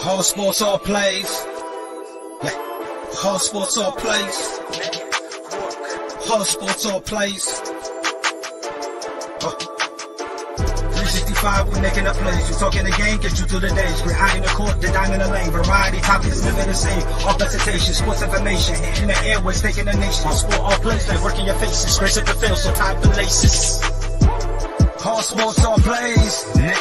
All sports, all plays. Yeah. All sports, all plays. All sports, all plays. 365, we making up plays. You talking the game, get you to the days. We're high in the court, the dime in the lane. Variety topics living the same. All presentation, sports information. In the airways, taking the nation. All sport, all plays, like working your faces. Race at the field, so tie the laces. All sports, all plays. Yeah.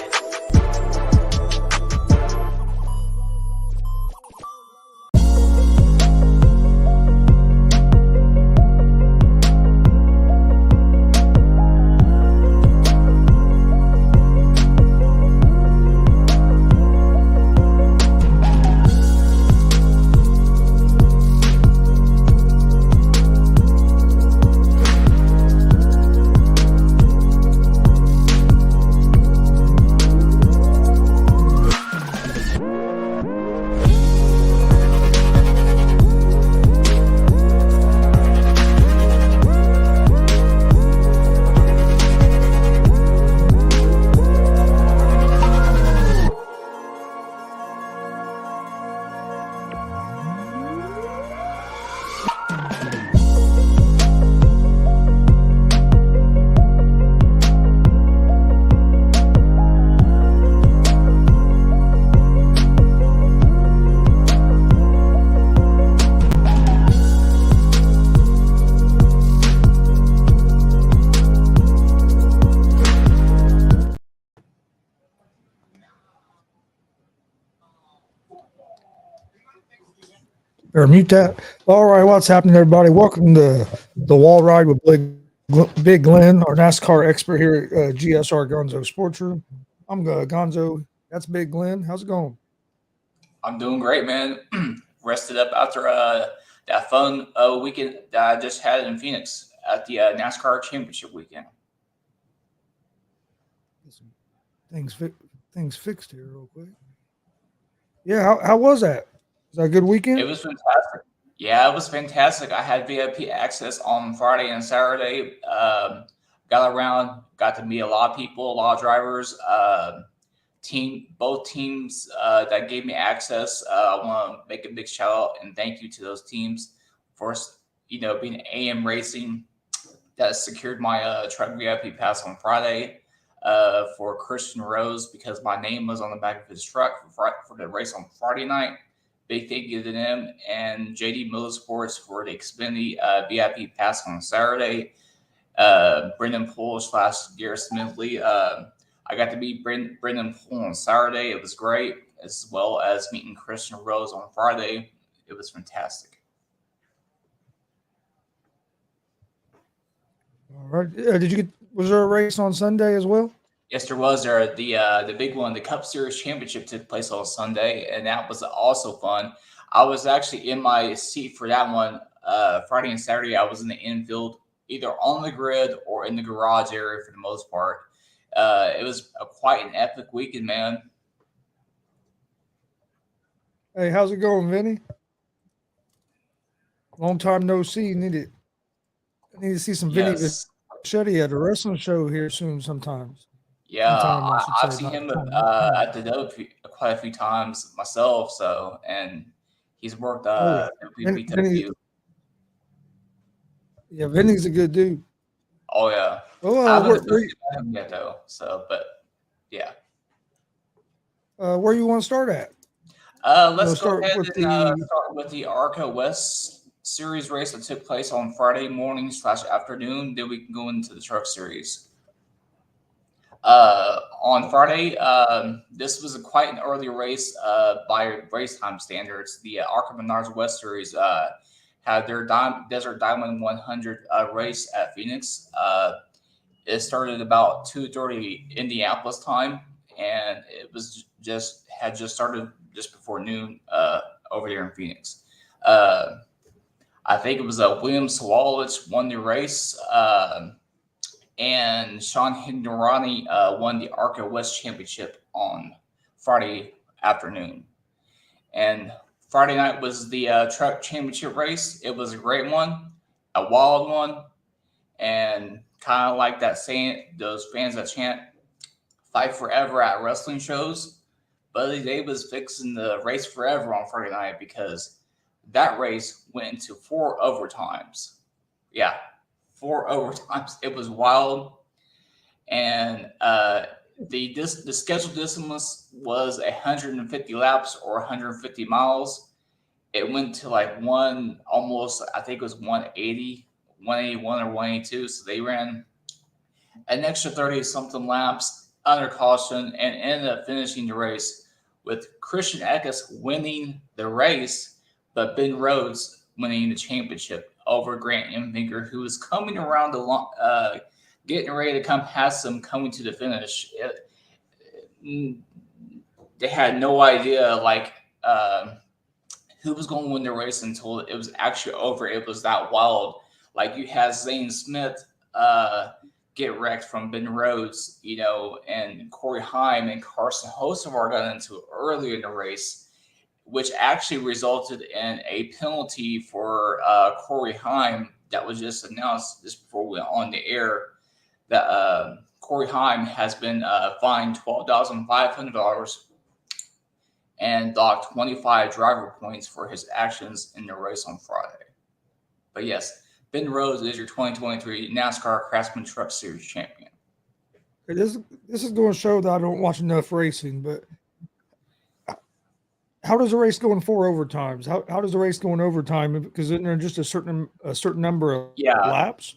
Or mute that. All right, what's happening, everybody? Welcome to the Wall Ride with Big Glen, our NASCAR expert here at GSR Gonzo Sports Room. I'm Gonzo. That's Big Glen. How's it going? I'm doing great, man. Rested up after that fun weekend that I just had in Phoenix at the NASCAR Championship weekend. Things fixed here real quick. Yeah, how was that? Was that a good weekend? It was fantastic. Yeah, it was fantastic. I had VIP access on Friday and Saturday. Got around, got to meet a lot of people, a lot of drivers. Both teams that gave me access. I want to make a big shout out and thank you to those teams for being AM Racing that secured my truck VIP pass on Friday for Christian Rose because my name was on the back of his truck for the race on Friday night. Big thank you to them and JD Motorsports for the Xfinity VIP pass on Saturday. Brendan Poole / Garrett Smithley. I got to meet Brendan Poole on Saturday. It was great, as well as meeting Christian Rose on Friday. It was fantastic. All right. Was there a race on Sunday as well? Yes, there was. The big one, the Cup Series Championship, took place on Sunday, and that was also fun. I was actually in my seat for that one Friday and Saturday. I was in the infield, either on the grid or in the garage area for the most part. It was quite an epic weekend, man. Hey, how's it going, Vinny? Long time no see. I need to see some Vinny Vichetti at a wrestling show here soon sometimes. Yeah, I've seen him at the W quite a few times myself. So, and he's worked Vinny, yeah, Vinny's a good dude. Oh yeah. Oh, I haven't met him yet though. So, but yeah. Where you want to start at? Let's go ahead and start with the ARCA West Series race that took place on Friday morning / afternoon. Then we can go into the Truck Series. On Friday, this was quite an early race by race time standards. The ARCA Menards West Series had their Desert Diamond 100 race at Phoenix. It started about 2:30 Indianapolis time, and it was just started just before noon over here in Phoenix. I think it was William Sawalich won the race. And Sean Hignorani won the ARCA West Championship on Friday afternoon. And Friday night was the truck championship race. It was a great one, a wild one, and kind of like that saying, those fans that chant "Fight Forever" at wrestling shows. Buddy Davis fixing the race forever on Friday night because that race went into 4 overtimes. Yeah, 4 overtimes. It was wild. And the scheduled distance was 150 laps or 150 miles. It went to like I think it was 180, 181 or 182. So they ran an extra 30 something laps under caution and ended up finishing the race with Christian Eckes winning the race, but Ben Rhodes winning the championship over Grant Enfinger, who was coming around the getting ready to come past them coming to the finish. They had no idea who was going to win the race until it was actually over. It was that wild. Like you had Zane Smith get wrecked from Ben Rhodes, and Corey Heim and Carson Hocevar got into it earlier in the race, which actually resulted in a penalty for Corey Heim that was just announced just before we went on the air. That Corey Heim has been fined $12,500 and docked 25 driver points for his actions in the race on Friday. But yes, Ben Rhodes is your 2023 NASCAR Craftsman Truck Series champion. This is going to show that I don't watch enough racing, but how does a race go in 4 overtimes? How does a race go in overtime? Because isn't there just a certain number of laps?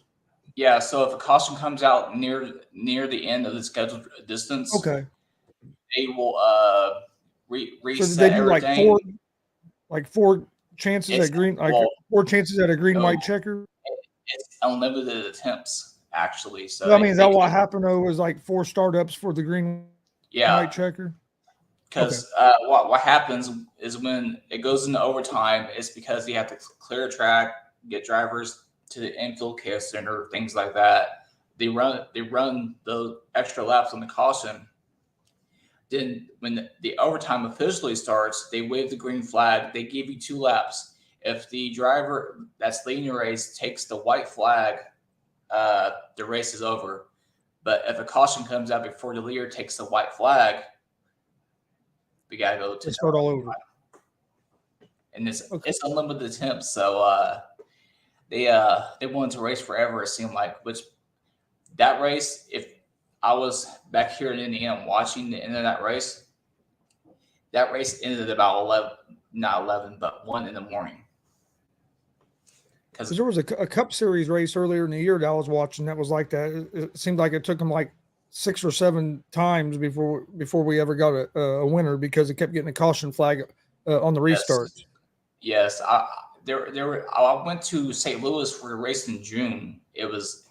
Yeah, so if a caution comes out near the end of the scheduled distance, okay, they will reset so they do everything. like four chances at green, 4 chances at a green white checker. It's unlimited attempts, actually. So I mean, is that what happened? Though was like 4 startups for the green white checker. Because what happens is when it goes into overtime, it's because you have to clear a track, get drivers to the infield care center, things like that. They run those extra laps on the caution. Then when the overtime officially starts, they wave the green flag. They give you 2 laps. If the driver that's leading the race takes the white flag, the race is over. But if a caution comes out before the leader takes the white flag, we gotta go to start all over. And it's unlimited attempts. So they wanted to race forever, it seemed like. Which that race, if I was back here in Indiana watching the end of that race ended about 1 in the morning. Because there was a Cup Series race earlier in the year that I was watching that was like that. It seemed like it took them like 6 or 7 times before we ever got a winner because it kept getting a caution flag on the restart. Yes, I went to St. Louis for the race in June. It was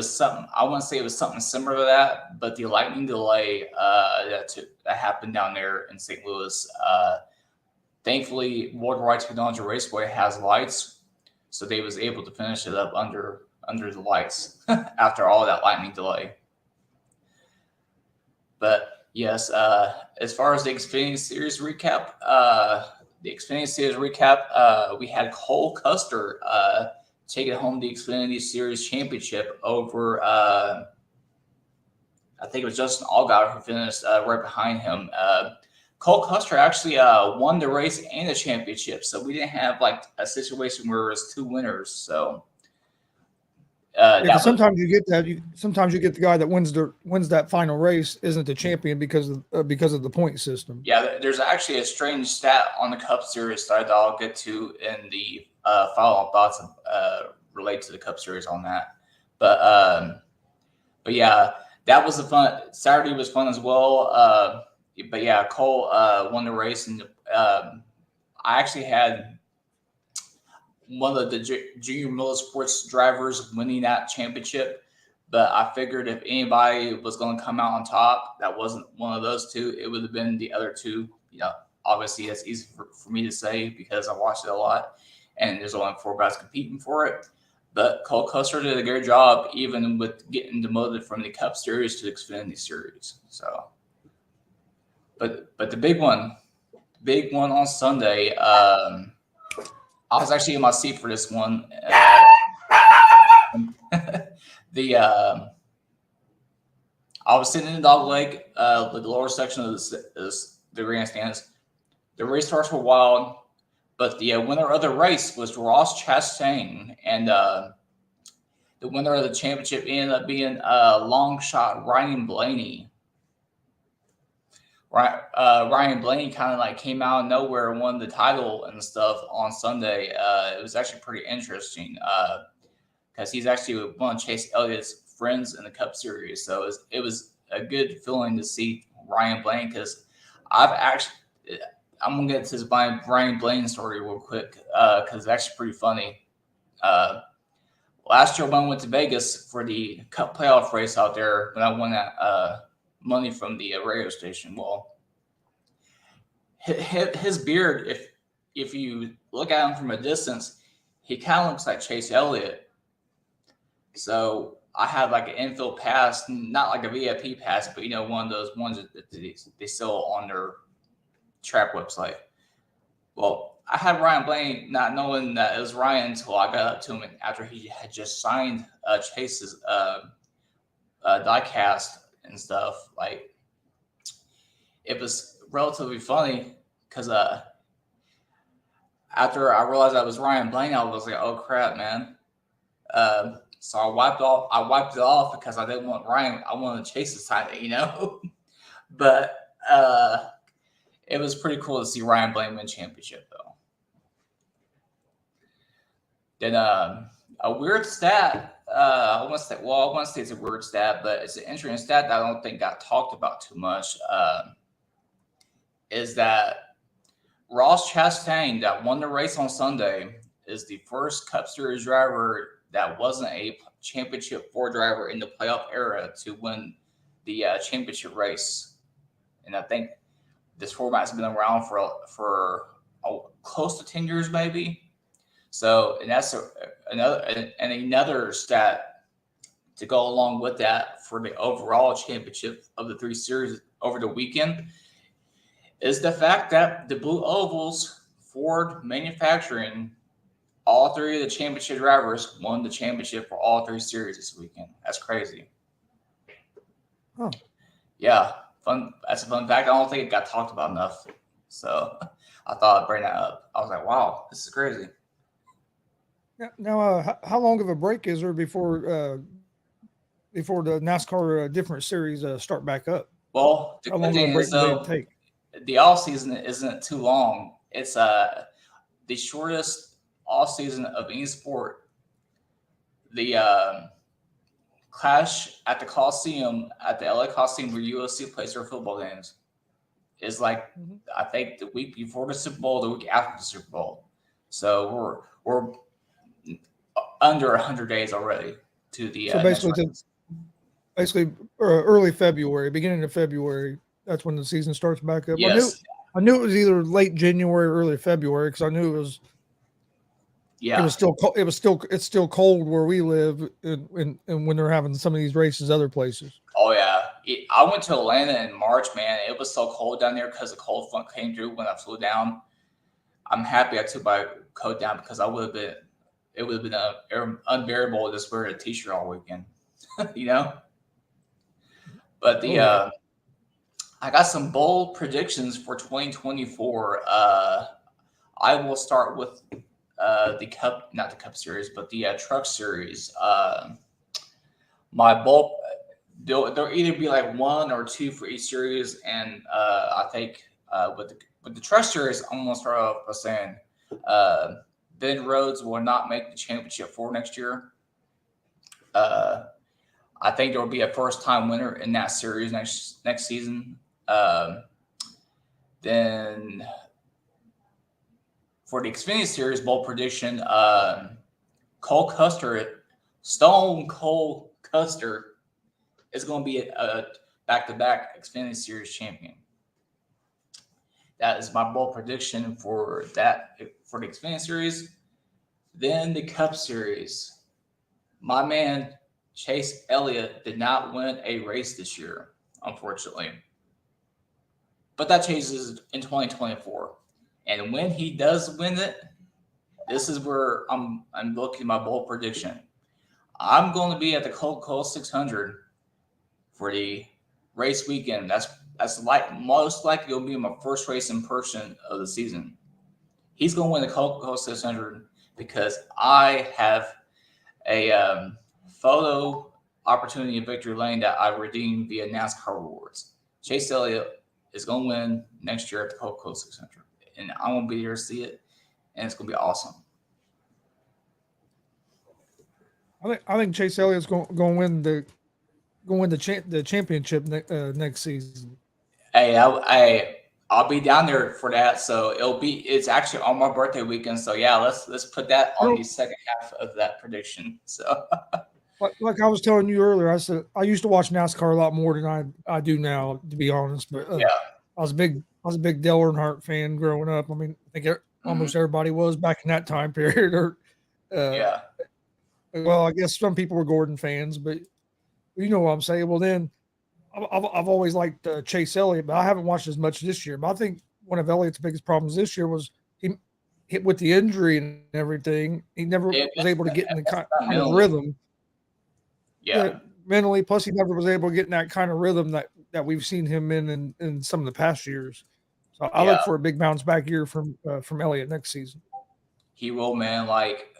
something. I want to say it was something similar to that, but the lightning delay that happened down there in St. Louis. Thankfully, Worldwide Technology Raceway has lights, so they was able to finish it up under the lights after all that lightning delay. But yes, as far as the Xfinity Series recap, we had Cole Custer taking home the Xfinity Series championship over, I think it was Justin Allgaier who finished right behind him. Cole Custer actually won the race and the championship, so we didn't have like a situation where it was 2 winners. So sometimes you get that. Sometimes you get the guy that wins that final race isn't the champion because of the point system. Yeah, there's actually a strange stat on the Cup Series that I'll get to in the follow-up thoughts relate to the Cup Series on that. But yeah, that was fun. Saturday was fun as well. But yeah, Cole won the race, and I actually had one of the Junior Motorsports drivers winning that championship. But I figured if anybody was going to come out on top, that wasn't one of those 2. It would have been the other 2. Obviously that's easy for me to say because I watched it a lot, and there's only 4 guys competing for it. But Cole Custer did a great job, even with getting demoted from the Cup Series to the Xfinity Series. So, but the big one on Sunday. I was actually in my seat for this one. I was sitting in the dog leg, the lower section of the the grandstands. The race starts were wild, but the winner of the race was Ross Chastain, and the winner of the championship ended up being long shot Ryan Blaney. Ryan Blaney kind of like came out of nowhere and won the title and stuff on Sunday. It was actually pretty interesting because he's actually one of Chase Elliott's friends in the Cup Series. So it was a good feeling to see Ryan Blaney because I'm going to get to this Ryan Blaney story real quick because it's actually pretty funny. Last year when I went to Vegas for the Cup playoff race out there, when I won that money from the radio station. Well, his beard, if you look at him from a distance, he kind of looks like Chase Elliott. So I had like an infield pass, not like a VIP pass, but one of those ones that they sell on their track website. Well, I had Ryan Blaney not knowing that it was Ryan until I got up to him after he had just signed Chase's diecast and stuff. Like, it was relatively funny because after I realized I was Ryan Blaney, I was like, "Oh crap, man!" So I wiped it off because I didn't want Ryan. I wanted Chase to sign it, But it was pretty cool to see Ryan Blaney win championship, though. Then a weird stat. I want to say it's a weird stat, but it's an interesting stat that I don't think got talked about too much. Is that Ross Chastain, that won the race on Sunday, is the first Cup Series driver that wasn't a championship 4 driver in the playoff era to win the championship race. And I think this format's been around for close to 10 years, maybe. So, and that's another stat to go along with that for the overall championship of the 3 series over the weekend is the fact that the Blue Ovals, Ford Manufacturing, all 3 of the championship drivers won the championship for all 3 series this weekend. That's crazy. Oh, yeah, fun. That's a fun fact. I don't think it got talked about enough, so I thought I'd bring that up. I was like, "Wow, this is crazy." Now, how long of a break is there before the NASCAR different series start back up? Well, how long of a break do they take? The off season isn't too long. It's the shortest off season of any sport. The Clash at the Coliseum, at the LA Coliseum, where USC plays their football games, is like I think the week before the Super Bowl, the week after the Super Bowl. So we're under 100 days already to the. So basically, early February, beginning of February, that's when the season starts back up. Yes. I knew it was either late January or early February because I knew it was. Yeah, it's still cold where we live, and when they're having some of these races other places. Oh yeah, I went to Atlanta in March, man. It was so cold down there because the cold front came through when I flew down. I'm happy I took my coat down because it would have been unbearable to just wear a t-shirt all weekend, But I got some bold predictions for 2024. I will start with not the Cup Series, but the Truck Series. My bold, there'll either be like 1 or 2 for each series, and I think with the Truck Series, I'm gonna start off by saying Ben Rhodes will not make the championship for next year. I think there will be a first-time winner in that series next season. Then for the Xfinity Series bold prediction, Cole Custer, Stone Cold Custer, is going to be a back-to-back Xfinity Series champion. That is my bold prediction for the Xfinity Series. Then the Cup Series. My man Chase Elliott did not win a race this year, unfortunately. But that changes in 2024. And when he does win it, this is where I'm looking at my bold prediction. I'm going to be at the Coca-Cola 600 for the race weekend. That's that's like most likely will be my first race in person of the season. He's going to win the Coca-Cola 600 because I have a photo opportunity in Victory Lane that I redeemed via NASCAR rewards. Chase Elliott is going to win next year at the Coca-Cola 600, and I'm going to be there to see it, and it's going to be awesome. I think Chase Elliott's going to win the championship next season. Hey, I'll be down there for that. So it's actually on my birthday weekend. So yeah, let's put that on the second half of that prediction. So like I was telling you earlier, I said I used to watch NASCAR a lot more than I do now, to be honest. But yeah, I was a big Dale Earnhardt fan growing up. I mean, I think almost everybody was back in that time period. Or yeah. Well, I guess some people were Gordon fans, but you know what I'm saying. Well, then I've always liked Chase Elliott, but I haven't watched as much this year. But I think one of Elliott's biggest problems this year was he hit with the injury and everything. He never was able to get in the kind of rhythm. Yeah, mentally. Plus, he never was able to get in that kind of rhythm that we've seen him in some of the past years. So I look for a big bounce back year from Elliott next season. He will, man. Like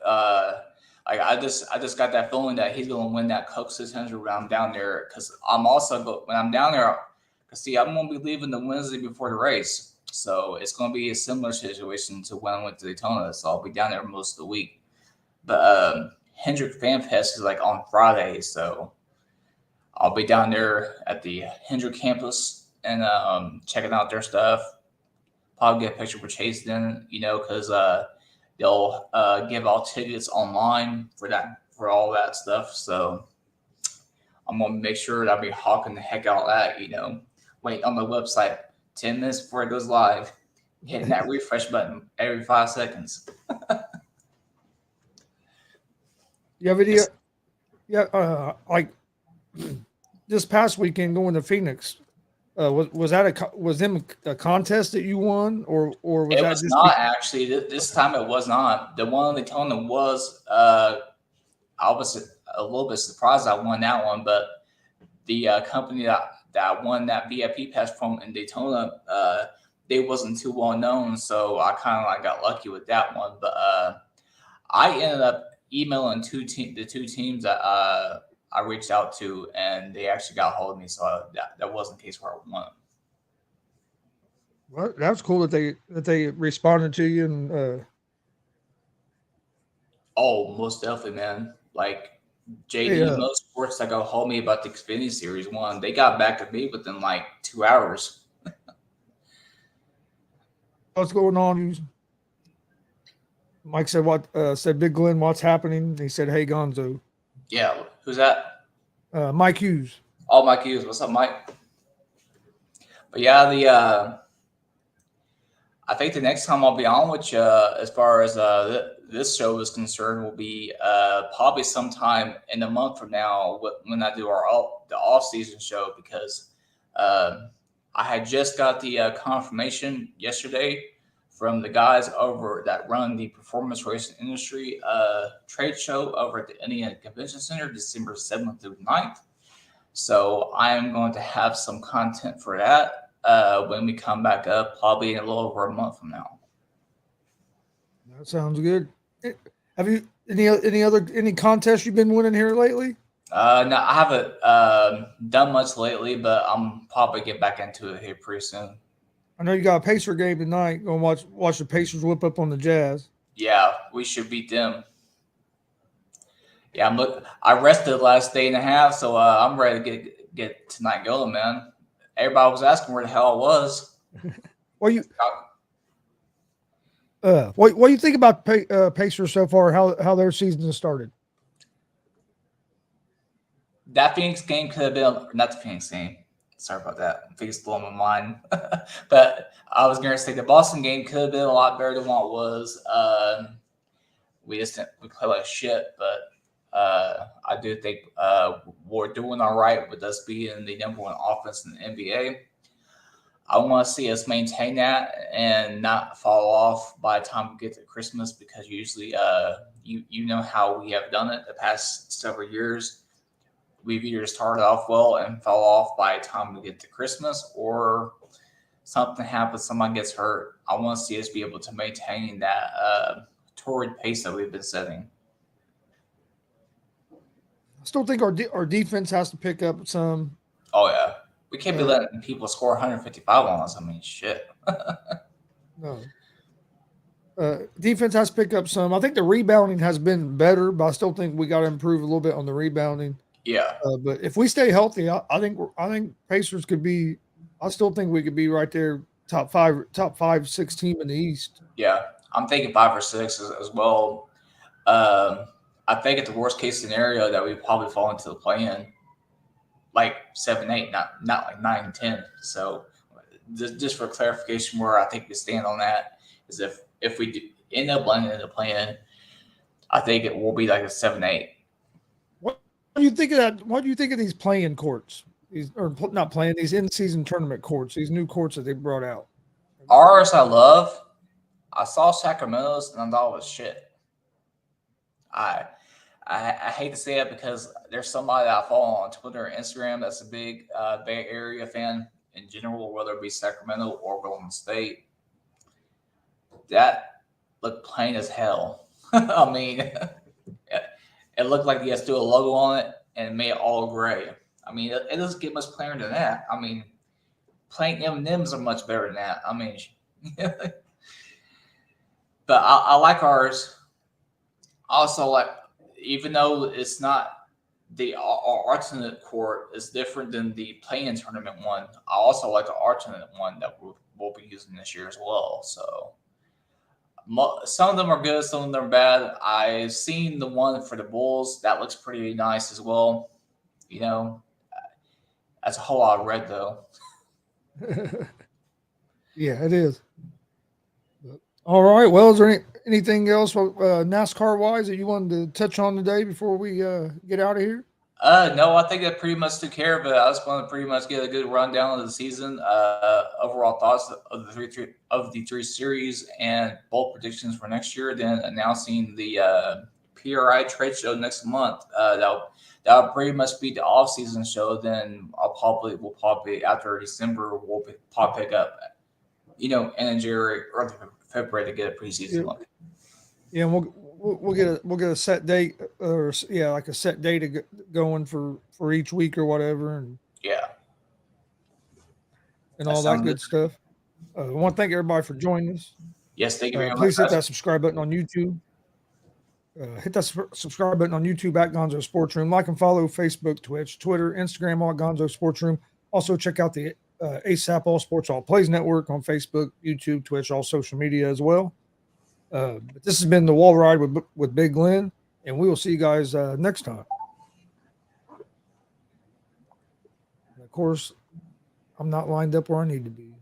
I just got that feeling that he's going to win that Coke 600 when I'm down there. Because I'm also when I'm down there, see, I'm going to be leaving the Wednesday before the race, so it's going to be a similar situation to when I went to Daytona. So I'll be down there most of the week. But Hendrick Fan Fest is like on Friday, so I'll be down there at the Hendrick campus and checking out their stuff. Probably get a picture with Chase then, because they'll give all tickets online for all that stuff. So I'm gonna make sure that I'll be hawking the heck out of that. Wait on the website 10 minutes before it goes live, hitting that refresh button every 5 seconds. You have any? Like this past weekend going to Phoenix. Was them a contest that you won, or was it that was just not actually this time? It was not. The one in Daytona was. I was a little bit surprised I won that one, but the company that won that VIP pass from in Daytona, they wasn't too well known, so I kind of got lucky with that one. But I ended up emailing the two teams that I reached out to, and they actually got a hold of me. So that wasn't the case where I won. Well, that was cool that they responded to you and. Oh, most definitely, man. Like JD Motorsports that got hold me about the Xfinity Series 1, they got back to me within like 2 hours. What's going on? Mike said said Big Glen, what's happening? He said, hey, Gonzo. Yeah, who's that? Mike Hughes. Oh, Mike Hughes. What's up, Mike? But yeah, I think the next time I'll be on with you, as far as this show is concerned, will be probably sometime in a month from now when I do the off-season show, because I had just got the confirmation yesterday from the guys over that run the performance racing industry trade show over at the Indiana Convention Center, December 7th through 9th. So I am going to have some content for that when we come back up, probably in a little over a month from now. That sounds good. Have you any contests you've been winning here lately? No, I haven't done much lately, but I'm probably get back into it here pretty soon. I know you got a Pacer game tonight. Going to watch the Pacers whip up on the Jazz. Yeah, we should beat them. Yeah, I rested the last day and a half, so I'm ready to get tonight going, man. Everybody was asking where the hell I was. What do you think about Pacers so far? How their season has started? That Phoenix game could have been not the Phoenix game. Sorry about that. Phoenix blew my mind. But I was going to say the Boston game could have been a lot better than what it was. We played like shit, but I do think we're doing all right with us being the number one offense in the NBA. I want to see us maintain that and not fall off by the time we get to Christmas, because usually you know how we have done it the past several years. we've either started off well and fell off by the time we get to Christmas, or something happens, someone gets hurt. I want to see us be able to maintain that torrid pace that we've been setting. I still think our defense has to pick up some. Oh yeah, we can't be letting people score 155 on us. I mean, shit. No. Defense has to pick up some. I think the rebounding has been better, but I still think we got to improve a little bit on the rebounding. Yeah. But if we stay healthy, I think Pacers could be. I still think we could be right there, top 5-6 team in the East. Yeah, I'm thinking 5 or 6 as well. I think at the worst case scenario that we probably fall into the play-in, like 7, 8, not like 9, 10. So just for clarification, where I think we stand on that is if we do end up landing in the play-in, I think it will be like a 7, 8. What do you think of that? What do you think of these play-in courts? These in-season tournament courts, these new courts that they brought out. Ours, I love. I saw Sacramento's and I thought it was shit. I hate to say it because there's somebody that I follow on Twitter and Instagram that's a big Bay Area fan in general, whether it be Sacramento or Golden State. That looked plain as hell. I mean, it looked like he has to do a logo on it and made it all gray. I mean, it doesn't get much plainer than that. I mean, plain M&Ms are much better than that. I mean, but I like ours. Also, like, even though it's not our alternate court is different than the play-in tournament one, I also like the alternate one that we'll be using this year as well. So some of them are good, some of them are bad. I've seen the one for the Bulls that looks pretty nice as well. You know, that's a whole lot of red though. Yeah, it is. All right. Well, is there anything else NASCAR wise that you wanted to touch on today before we get out of here? No, I think that pretty much took care of it. I just want to pretty much get a good rundown of the season, overall thoughts of the three series, and bold predictions for next year. Then announcing the PRI trade show next month. That'll pretty much be the off-season show. Then we'll probably after December we'll probably pick up, end of January, early February to get a preseason look. Yeah, and we'll get a set date, or like a set date going for each week or whatever, and all that good stuff. I want to thank everybody for joining us. Yes, thank you very much. Please hit that subscribe button on YouTube. Hit that subscribe button on YouTube at Gonzo Sports Room. Like and follow Facebook, Twitch, Twitter, Instagram, all Gonzo Sports Room. Also check out the ASAP All Sports All Plays Network on Facebook, YouTube, Twitch, all social media as well. But this has been the Wall Ride with Big Glen, and we will see you guys next time. And of course, I'm not lined up where I need to be.